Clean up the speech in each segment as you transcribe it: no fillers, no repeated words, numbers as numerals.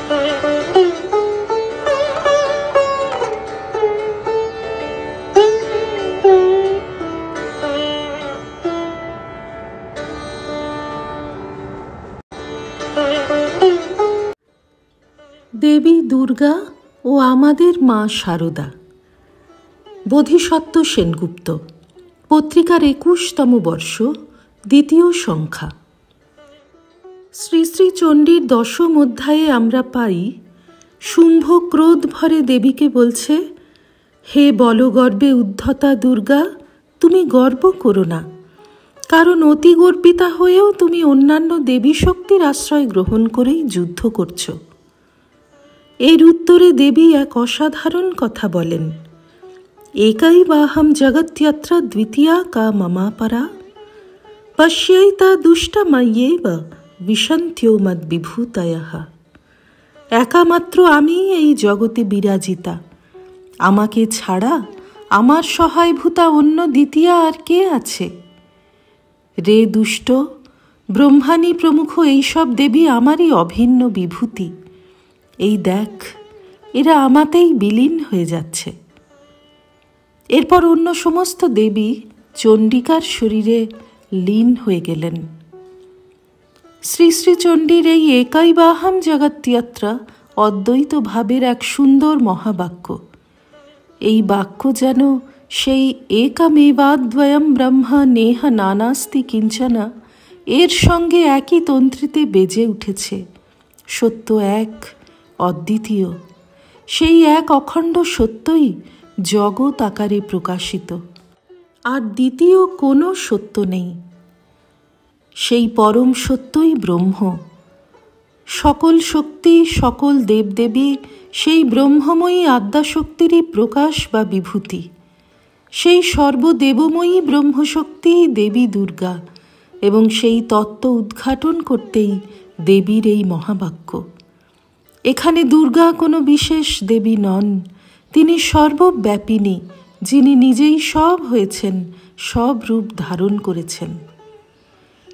দেবী দুর্গা ও আমাদের মা শারদা। বোধিসত্ত্ব সেনগুপ্ত, পত্রিকার 21তম বর্ষ, দ্বিতীয় সংখ্যা। শ্রী শ্রী চণ্ডীর 10ম অধ্যায়ে আমরা পাই, শুম্ভ ক্রোধ ভরে দেবীকে বলছে, হে বলগর্বে উদ্ধতা দুর্গা, তুমি গর্ব করো না, কারণ অতি গর্বিতা হয়েও তুমি অন্যান্য দেবী শক্তির আশ্রয় গ্রহণ করেই যুদ্ধ করছ। এর উত্তরে দেবী এক অসাধারণ কথা বলেন, একাই বাহম জগত্যত্র দ্বিতীয়া কা মমাপরা পশ্যৈতা দুষ্টময়্যেব বিশন্ত্यो মদ্বিভূতয়ঃ। একামাত্র আমি এই জগতে বিরাজিতা, আমাকে ছাড়া আমার সহায়ভূতা অন্য দ্বিতীয়া আর কে আছে? রে দুষ্ট, ব্রহ্মাণী প্রমুখ এইসব দেবী আমারই অভিন্ন বিভূতি। এই দেখ, এরা আমাতেই বিলীন হয়ে যাচ্ছে। এরপর অন্য সমস্ত দেবী চণ্ডিকার শরীরে লীন হয়ে গেলেন। শ্রী শ্রী চণ্ডীর এই একাই বাহম জগত্যত্র অদ্বৈত ভাবের এক সুন্দর মহাবাক্য। এই বাক্য যেন সেই একমেবাদ্বয়ম ব্রহ্ম নেহ নানাস্তি কিঞ্চনা এর সঙ্গে একই তন্ত্রীতে বেজে উঠেছে। সত্য এক, অদ্বিতীয়। সেই এক অখণ্ড সত্যই জগৎ আকারে প্রকাশিত, আর দ্বিতীয় কোনো সত্য নেই। সেই পরম সত্যই ব্রহ্ম। সকল শক্তি, সকল দেবদেবী সেই ব্রহ্মময়ী আদ্যাশক্তিরই প্রকাশ বা বিভূতি। সেই সর্বদেবময়ী ব্রহ্মশক্তি দেবী দুর্গা, এবং সেই তত্ত্ব উদ্ঘাটন করতেই দেবীর এই মহাবাক্য। এখানে দুর্গা কোনো বিশেষ দেবী নন, তিনি সর্বব্যাপিনী, যিনি নিজেই সব হয়েছেন, সব রূপ ধারণ করেছেন।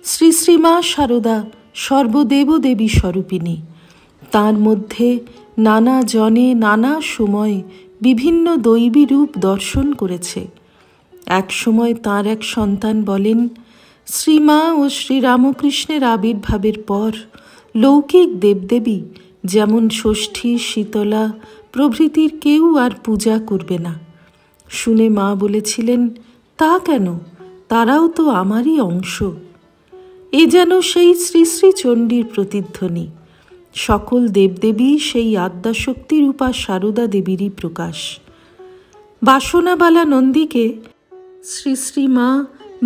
শ্রী শ্রীমা শারদা সর্বদেবদেবী স্বরূপিণী। তাঁর মধ্যে নানা জনে নানা সময় বিভিন্ন দৈবী রূপ দর্শন করেছে। এক সময় তাঁর এক সন্তান বলেন, শ্রীমা ও শ্রীরামকৃষ্ণের আবির্ভাবের পর লৌকিক দেবদেবী যেমন ষষ্ঠী, শীতলা প্রভৃতির কেউ আর পূজা করবে না। শুনে মা বলেছিলেন, তা কেন? তারাও তো আমারই অংশ। এ যেন সেই শ্রী শ্রী চণ্ডীর প্রতিধ্বনি। সকল দেবদেবী সেই আদ্যাশক্তি রূপা শারদা দেবীরই প্রকাশ। বাসনাবালা নন্দীকে শ্রী শ্রী মা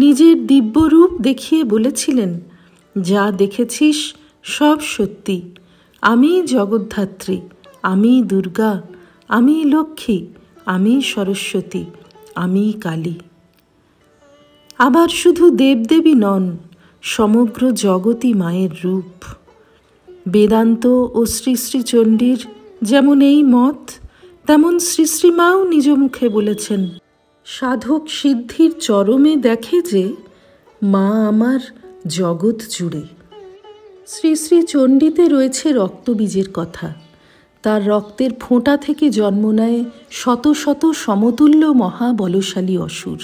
নিজের দিব্যরূপ দেখিয়ে বলেছিলেন, যা দেখেছিস সব সত্যি। আমি জগদ্ধাত্রী, আমি দুর্গা, আমি লক্ষ্মী, আমি সরস্বতী, আমি কালী। আবার শুধু দেবদেবী নন, সমগ্র জগতই মায়ের রূপ। বেদান্ত ও শ্রী শ্রী চণ্ডীর যেমন এই মত, তেমন শ্রী শ্রীমাও নিজ মুখে বলেছেন, সাধক সিদ্ধির চরমে দেখে যে মা আমার জগৎ জুড়ে। শ্রী শ্রী চণ্ডীতে রয়েছে রক্তবীজের কথা। তার রক্তের ফোঁটা থেকে জন্ম নেয় শত শত সমতুল্য মহাবলশালী অসুর।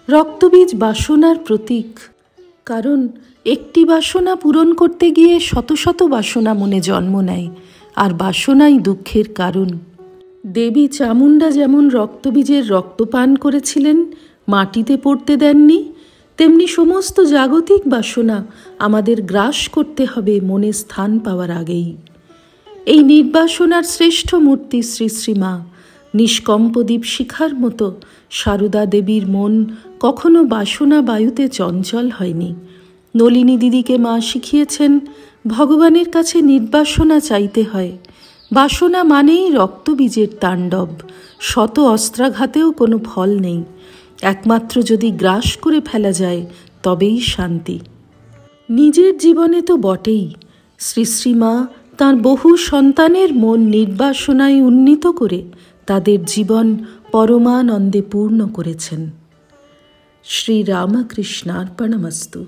রক্তবীজ বাসনার প্রতীক, কারণ একটি বাসনা পূরণ করতে গিয়ে শত শত বাসনা মনে জন্ম নেয়, আর বাসনাই দুঃখের কারণ। দেবী চামুণ্ডা যেমন রক্তবীজের রক্তপান করেছিলেন, মাটিতে পড়তে দেননি, তেমনি সমস্ত জাগতিক বাসনা আমাদের গ্রাস করতে হবে মনে স্থান পাওয়ার আগেই। এই নির্বাসনার শ্রেষ্ঠ মূর্তি শ্রী শ্রীমা। নিষ্কম্প দীপশিখার মতো শারদা দেবীর মন কখনো বাসনা বায়ুতে চঞ্চল হয়নি। নলিনী দিদিকে মা শিখিয়েছেন, ভগবানের কাছে নির্বাসনা চাইতে হয়। বাসনা মানেই রক্তবীজের তাণ্ডব। শত অস্ত্রাঘাতেও কোনো ফল নেই, একমাত্র যদি গ্রাস করে ফেলা যায় তবেই শান্তি। নিজের জীবনে তো বটেই, শ্রী শ্রীমা তাঁর বহু সন্তানের মন নির্বাসনায় উন্নীত করে তাদের জীবন পরমানন্দে পূর্ণ করেছেন। শ্রীরামকৃষ্ণার্পণমস্তু।